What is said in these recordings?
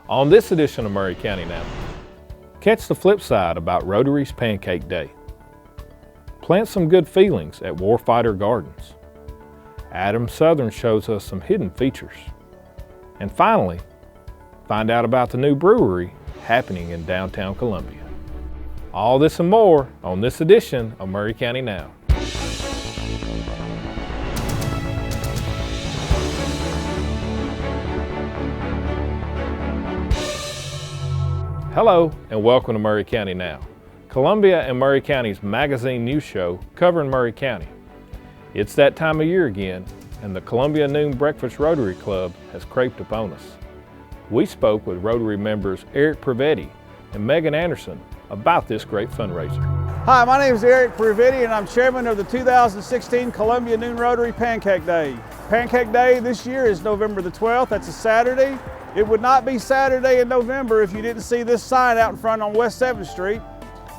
On this edition of Maury County Now, catch the flip side about Rotary's Pancake Day. Plant some good feelings at Warfighter Gardens. Adam Southern shows us some hidden features. And finally, find out about the new brewery happening in downtown Columbia. All this and more on this edition of Maury County Now. Hello and welcome to Maury County Now, Columbia and Maury County's magazine news show covering Maury County. It's that time of year again, and the Columbia Noon Breakfast Rotary Club has crept upon us. We spoke with Rotary members Eric Privetti and Megan Anderson about this great fundraiser. Hi, my name is Eric Privetti and I'm chairman of the 2016 Columbia Noon Rotary Pancake Day. Pancake Day this year is November the 12th, that's a Saturday. It would not be Saturday in November if you didn't see this sign out in front on West 7th Street.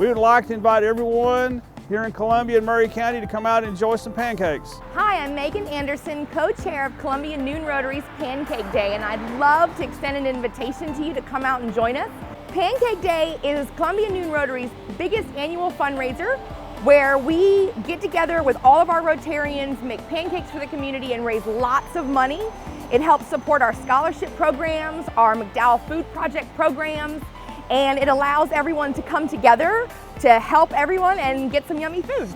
We would like to invite everyone here in Columbia and Maury County to come out and enjoy some pancakes. Hi, I'm Megan Anderson, co-chair of Columbia Noon Rotary's Pancake Day, and I'd love to extend an invitation to you to come out and join us. Pancake Day is Columbia Noon Rotary's biggest annual fundraiser, where we get together with all of our Rotarians, make pancakes for the community, and raise lots of money. It helps support our scholarship programs, our McDowell Food Project programs, and it allows everyone to come together to help everyone and get some yummy food.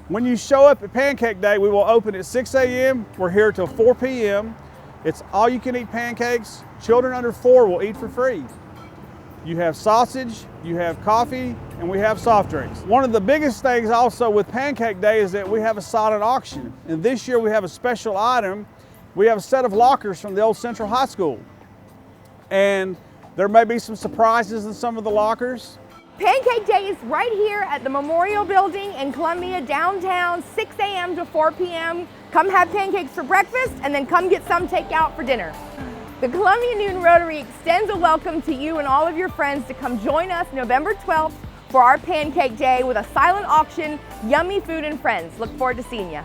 When you show up at Pancake Day, we will open at 6 a.m. We're here till 4 p.m. It's all you can eat pancakes. Children under 4 will eat for free. You have sausage, you have coffee, and we have soft drinks. One of the biggest things also with Pancake Day is that we have a silent auction. And this year we have a special item. We have a set of lockers from the old Central High School. And there may be some surprises in some of the lockers. Pancake Day is right here at the Memorial Building in Columbia downtown, 6 a.m. to 4 p.m. Come have pancakes for breakfast and then come get some takeout for dinner. The Columbia Noon Rotary extends a welcome to you and all of your friends to come join us November 12th for our Pancake Day with a silent auction, yummy food and friends. Look forward to seeing you.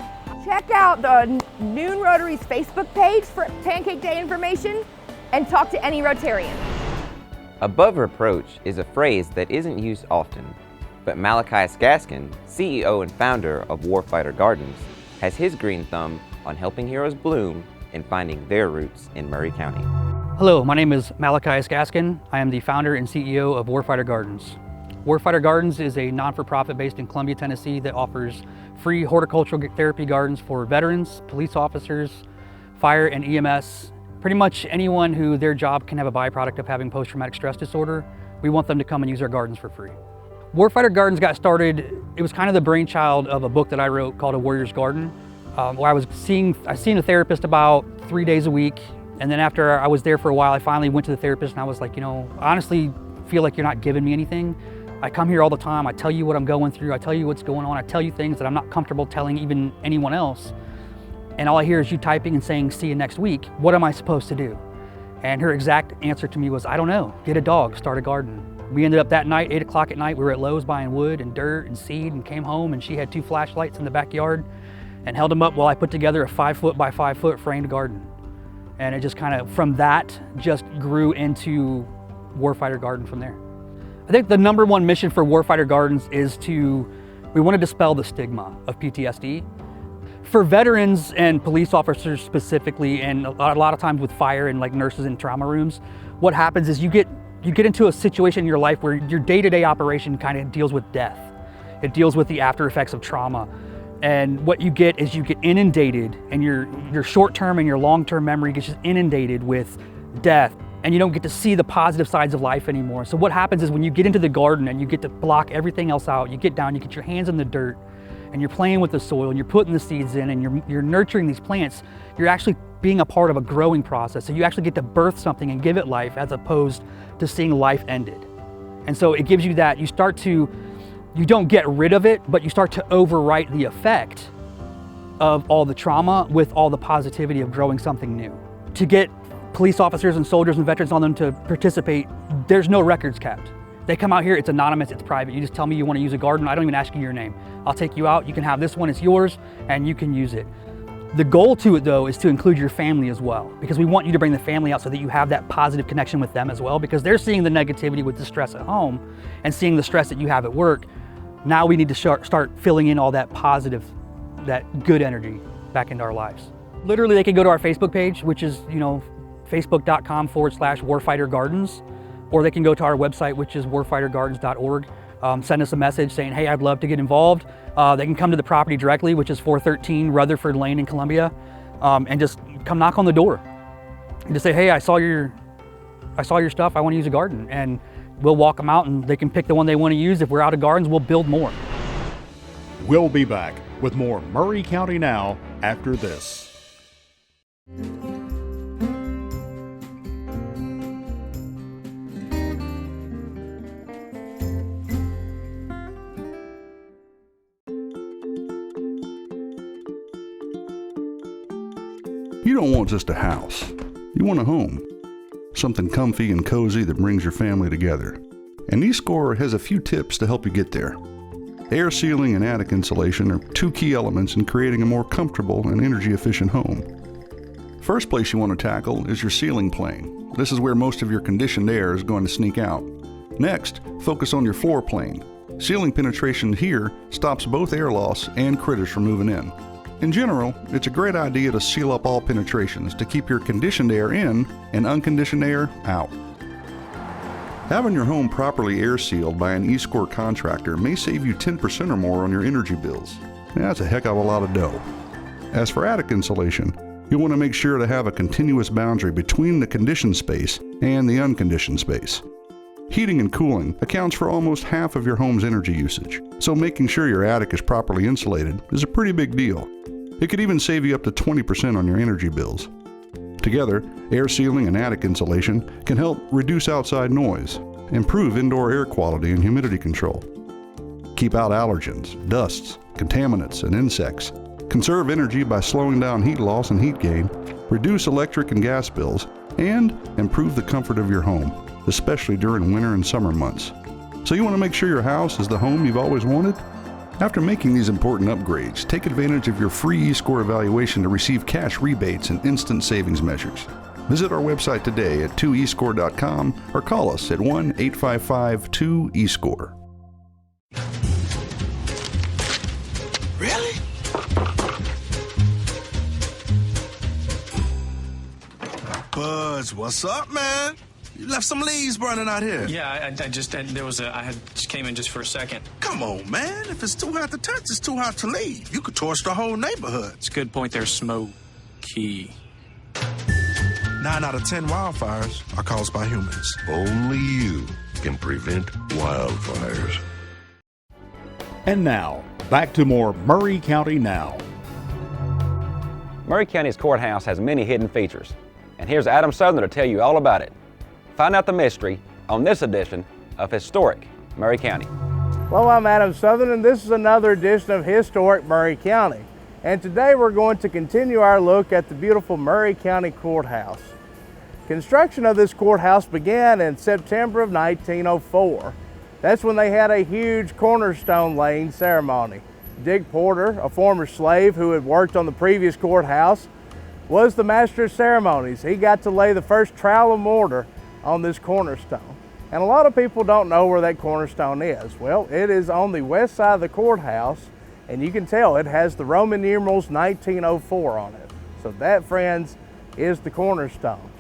Check out the Noon Rotary's Facebook page for Pancake Day information and talk to any Rotarian. Above reproach is a phrase that isn't used often, but Malachi Gaskin, CEO and founder of Warfighter Gardens, has his green thumb on helping heroes bloom and finding their roots in Maury County. Hello, my name is Malachi Gaskin. I am the founder and CEO of Warfighter Gardens. Warfighter Gardens is a non-for-profit based in Columbia, Tennessee that offers free horticultural therapy gardens for veterans, police officers, fire and EMS, pretty much anyone who their job can have a byproduct of having post-traumatic stress disorder. We want them to come and use our gardens for free. Warfighter Gardens got started, it was kind of the brainchild of a book that I wrote called A Warrior's Garden, where I seen a therapist about 3 days a week. And then after I was there for a while, I finally went to the therapist and I was like, I honestly feel like you're not giving me anything. I come here all the time, I tell you what I'm going through, I tell you what's going on, I tell you things that I'm not comfortable telling even anyone else. And all I hear is you typing and saying, see you next week. What am I supposed to do? And her exact answer to me was, I don't know, get a dog, start a garden. We ended up that night, 8 o'clock at night, we were at Lowe's buying wood and dirt and seed and came home and she had 2 flashlights in the backyard and held them up while I put together a 5 foot by 5 foot framed garden. And it just kind of, from that, just grew into Warfighter Garden from there. I think the number one mission for Warfighter Gardens is we want to dispel the stigma of PTSD. For veterans and police officers specifically, and a lot of times with fire and like nurses in trauma rooms, what happens is you get into a situation in your life where your day-to-day operation kind of deals with death. It deals with the after effects of trauma. And what you get is you get inundated, and your short-term and your long-term memory gets just inundated with death. And you don't get to see the positive sides of life anymore. So what happens is when you get into the garden and you get to block everything else out, you get down, you get your hands in the dirt, and you're playing with the soil, and you're putting the seeds in, and you're nurturing these plants, you're actually being a part of a growing process. So you actually get to birth something and give it life as opposed to seeing life ended. And so it gives you that, you don't get rid of it, but you start to overwrite the effect of all the trauma with all the positivity of growing something new. To get police officers and soldiers and veterans on them to participate, there's no records kept. They come out here, it's anonymous, it's private. You just tell me you want to use a garden, I don't even ask you your name. I'll take you out, you can have this one, it's yours, and you can use it. The goal to it though is to include your family as well, because we want you to bring the family out so that you have that positive connection with them as well, because they're seeing the negativity with the stress at home and seeing the stress that you have at work. Now we need to start filling in all that positive, that good energy back into our lives. Literally, they can go to our Facebook page, which is, facebook.com/Warfighter Gardens, or they can go to our website, which is warfightergardens.org. Send us a message saying, hey, I'd love to get involved. They can come to the property directly, which is 413 Rutherford Lane in Columbia, and just come knock on the door and just say, hey, I saw your stuff, I want to use a garden. And we'll walk them out and they can pick the one they want to use. If we're out of gardens, we'll build more. We'll be back with more Maury County Now after this. You don't want just a house. You want a home. Something comfy and cozy that brings your family together. And eScore has a few tips to help you get there. Air sealing and attic insulation are two key elements in creating a more comfortable and energy-efficient home. First place you want to tackle is your ceiling plane. This is where most of your conditioned air is going to sneak out. Next, focus on your floor plane. Ceiling penetration here stops both air loss and critters from moving in. In general, it's a great idea to seal up all penetrations to keep your conditioned air in and unconditioned air out. Having your home properly air sealed by an eScore contractor may save you 10% or more on your energy bills. That's a heck of a lot of dough. As for attic insulation, you'll want to make sure to have a continuous boundary between the conditioned space and the unconditioned space. Heating and cooling accounts for almost half of your home's energy usage, so making sure your attic is properly insulated is a pretty big deal. It could even save you up to 20% on your energy bills. Together, air sealing and attic insulation can help reduce outside noise, improve indoor air quality and humidity control, keep out allergens, dusts, contaminants, and insects, conserve energy by slowing down heat loss and heat gain, reduce electric and gas bills, and improve the comfort of your home, especially during winter and summer months. So you want to make sure your house is the home you've always wanted? After making these important upgrades, take advantage of your free eScore evaluation to receive cash rebates and instant savings measures. Visit our website today at 2escore.com or call us at 1-855-2eScore. Really? Buzz, what's up, man? You left some leaves burning out here. Yeah, I just came in just for a second. Come on, man. If it's too hot to touch, it's too hot to leave. You could torch the whole neighborhood. It's a good point there, Smokey. 9 out of 10 wildfires are caused by humans. Only you can prevent wildfires. And now, back to more Maury County Now. Maury County's courthouse has many hidden features, and here's Adam Southerner to tell you all about it. Find out the mystery on this edition of Historic Maury County. Well, I'm Adam Southerner, and this is another edition of Historic Maury County. And today we're going to continue our look at the beautiful Maury County Courthouse. Construction of this courthouse began in September of 1904. That's when they had a huge cornerstone laying ceremony. Dick Porter, a former slave who had worked on the previous courthouse, was the master of ceremonies. He got to lay the first trowel of mortar on this cornerstone. And a lot of people don't know where that cornerstone is. Well, it is on the west side of the courthouse, and you can tell it has the Roman numerals 1904 on it. So that, friends, is the cornerstone.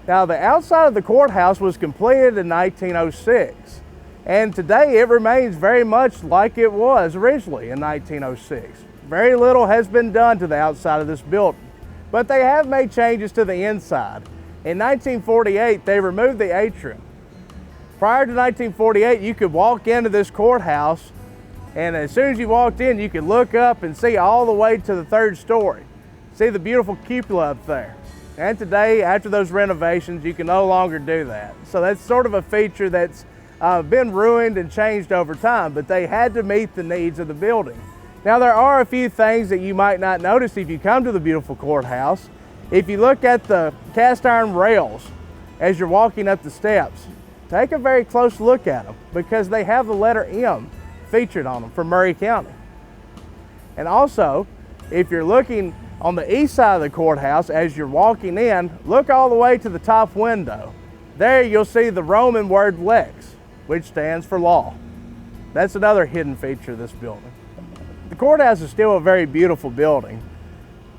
Now, the outside of the courthouse was completed in 1906, and today it remains very much like it was originally in 1906. Very little has been done to the outside of this building, but they have made changes to the inside. In 1948, they removed the atrium. Prior to 1948, you could walk into this courthouse, and as soon as you walked in, you could look up and see all the way to the 3rd story. See the beautiful cupola up there. And today, after those renovations, you can no longer do that. So that's sort of a feature that's been ruined and changed over time, but they had to meet the needs of the building. Now, there are a few things that you might not notice if you come to the beautiful courthouse. If you look at the cast iron rails as you're walking up the steps, take a very close look at them because they have the letter M featured on them for Maury County. And also, if you're looking On the east side of the courthouse, as you're walking in, look all the way to the top window. There you'll see the Roman word lex, which stands for law. That's another hidden feature of this building. The courthouse is still a very beautiful building.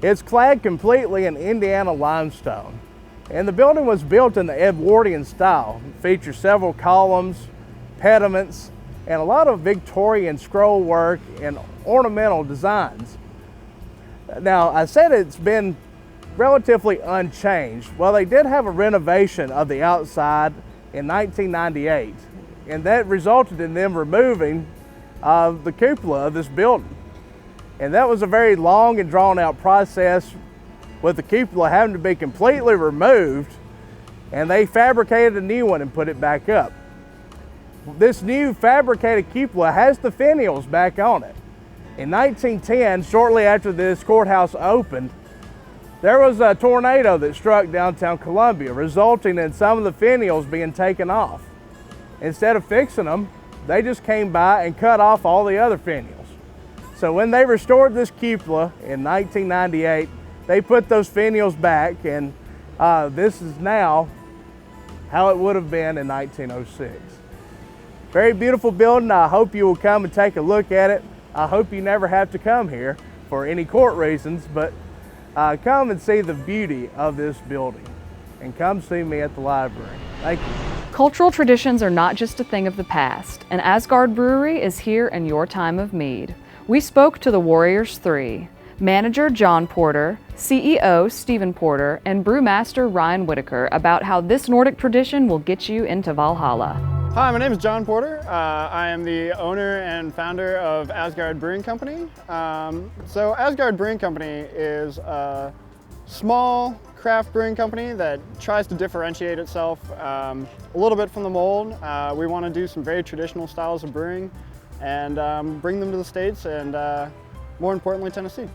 It's clad completely in Indiana limestone, and the building was built in the Edwardian style. It features several columns, pediments, and a lot of Victorian scroll work and ornamental designs. Now, I said it's been relatively unchanged. Well, they did have a renovation of the outside in 1998, and that resulted in them removing the cupola of this building. And that was a very long and drawn out process, with the cupola having to be completely removed, and they fabricated a new one and put it back up. This new fabricated cupola has the finials back on it. In 1910, shortly after this courthouse opened, there was a tornado that struck downtown Columbia, resulting in some of the finials being taken off. Instead of fixing them, they just came by and cut off all the other finials. So when they restored this cupola in 1998, they put those finials back, and this is now how it would have been in 1906. Very beautiful building. I hope you will come and take a look at it. I hope you never have to come here for any court reasons, but come and see the beauty of this building, and come see me at the library. Thank you. Cultural traditions are not just a thing of the past, and Asgard Brewery is here in your time of need. We spoke to the Warriors 3, Manager John Porter, CEO Stephen Porter, and Brewmaster Ryan Whitaker about how this Nordic tradition will get you into Valhalla. Hi, my name is John Porter. I am the owner and founder of Asgard Brewing Company. So Asgard Brewing Company is a small craft brewing company that tries to differentiate itself a little bit from the mold. We want to do some very traditional styles of brewing and bring them to the States and more importantly, Tennessee.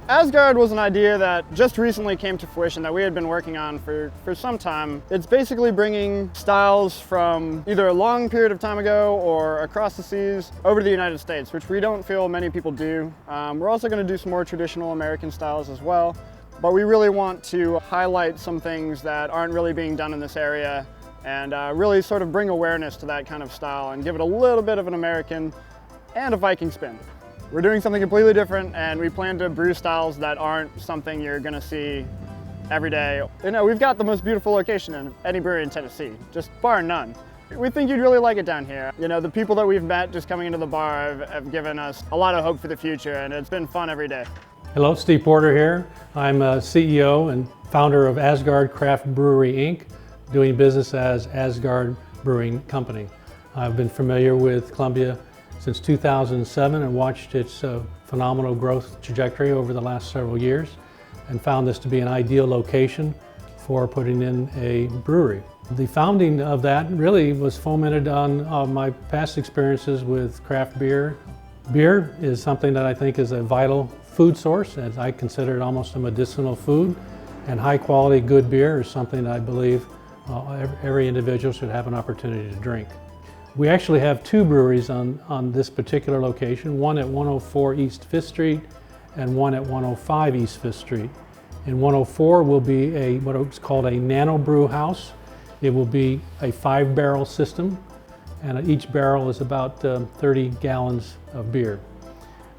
Asgard was an idea that just recently came to fruition that we had been working on for some time. It's basically bringing styles from either a long period of time ago or across the seas over to the United States, which we don't feel many people do. We're also going to do some more traditional American styles as well, but we really want to highlight some things that aren't really being done in this area and really sort of bring awareness to that kind of style and give it a little bit of an American and a Viking spin. We're doing something completely different, and we plan to brew styles that aren't something you're gonna see every day. You know, we've got the most beautiful location in any brewery in Tennessee, just bar none. We think you'd really like it down here. You know, the people that we've met just coming into the bar have given us a lot of hope for the future, and it's been fun every day. Hello, Steve Porter here. I'm CEO and founder of Asgard Craft Brewery, Inc., doing business as Asgard Brewing Company. I've been familiar with Columbia since 2007 and watched its phenomenal growth trajectory over the last several years, and found this to be an ideal location for putting in a brewery. The founding of that really was fomented on my past experiences with craft beer. Beer is something that I think is a vital food source, as I consider it almost a medicinal food, and high quality good beer is something that I believe every individual should have an opportunity to drink. We actually have two breweries on this particular location, one at 104 East 5th Street and one at 105 East 5th Street. In 104 will be what is called a nano brew house. It will be a 5-barrel system, and each barrel is about 30 gallons of beer.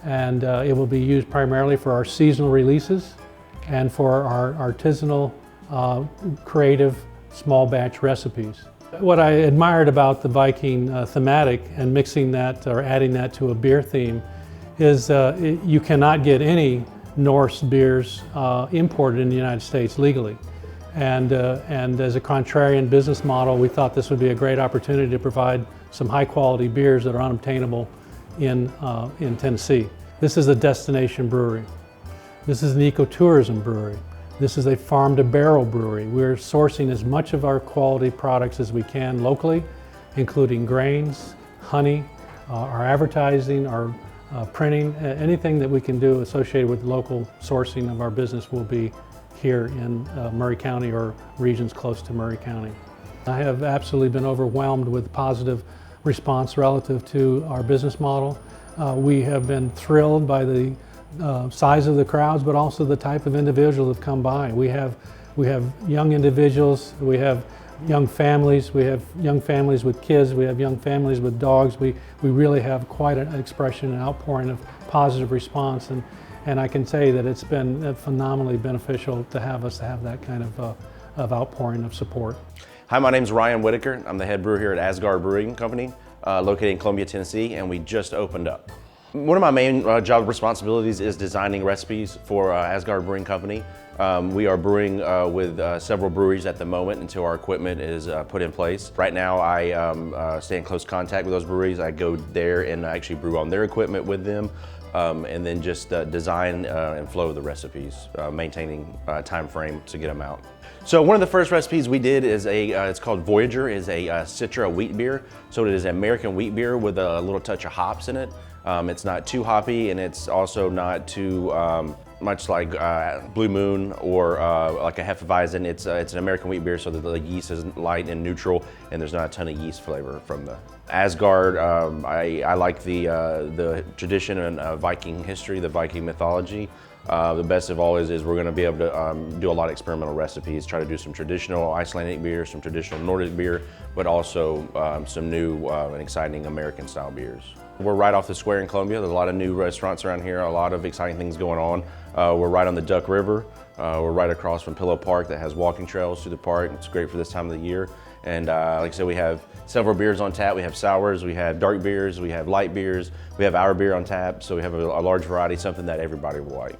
And it will be used primarily for our seasonal releases and for our artisanal, creative, small batch recipes. What I admired about the Viking thematic and mixing that or adding that to a beer theme is you cannot get any Norse beers imported in the United States legally. And as a contrarian business model, we thought this would be a great opportunity to provide some high quality beers that are unobtainable in Tennessee. This is a destination brewery. This is an ecotourism brewery. This is a farm-to-barrel brewery. We're sourcing as much of our quality products as we can locally, including grains, honey, our advertising, our printing, anything that we can do associated with local sourcing of our business will be here in Maury County or regions close to Maury County. I have absolutely been overwhelmed with positive response relative to our business model. We have been thrilled by the size of the crowds, but also the type of individuals that come by. We have young individuals, we have young families, we have young families with kids, we have young families with dogs. We really have quite an expression and outpouring of positive response, and I can say that it's been phenomenally beneficial to have that kind of outpouring of support. Hi, my name is Ryan Whitaker. I'm the head brewer here at Asgard Brewing Company, located in Columbia, Tennessee, and we just opened up. One of my main job responsibilities is designing recipes for Asgard Brewing Company. We are brewing with several breweries at the moment until our equipment is put in place. Right now I stay in close contact with those breweries. I go there and actually brew on their equipment with them, and then just design and flow the recipes, maintaining time frame to get them out. So one of the first recipes we did is it's called Voyager, is a Citra wheat beer. So it is an American wheat beer with a little touch of hops in it. It's not too hoppy, and it's also not too much like Blue Moon or like a Hefeweizen. It's an American wheat beer, so that the yeast is light and neutral, and there's not a ton of yeast flavor from the Asgard. I like the tradition and Viking history, the Viking mythology. The best of all is we're going to be able to do a lot of experimental recipes, try to do some traditional Icelandic beer, some traditional Nordic beer, but also some new and exciting American style beers. We're right off the square in Columbia. There's a lot of new restaurants around here, a lot of exciting things going on. We're right on the Duck River. We're right across from Pillow Park that has walking trails through the park. It's great for this time of the year. And like I said, we have several beers on tap. We have sours, we have dark beers, we have light beers, we have our beer on tap. So we have a large variety, something that everybody will like.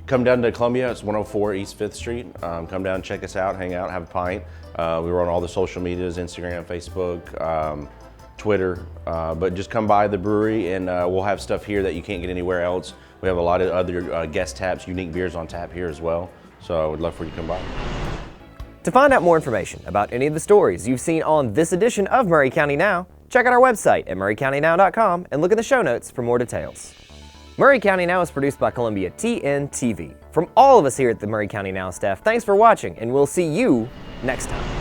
Come down to Columbia, it's 104 East 5th Street. Come down, check us out, hang out, have a pint. We're on all the social medias, Instagram, Facebook, Twitter, but just come by the brewery and we'll have stuff here that you can't get anywhere else. We have a lot of other guest taps, unique beers on tap here as well. So I would love for you to come by. To find out more information about any of the stories you've seen on this edition of Maury County Now, check out our website at maurycountynow.com and look in the show notes for more details. Maury County Now is produced by Columbia TNTV. From all of us here at the Maury County Now staff, thanks for watching, and we'll see you next time.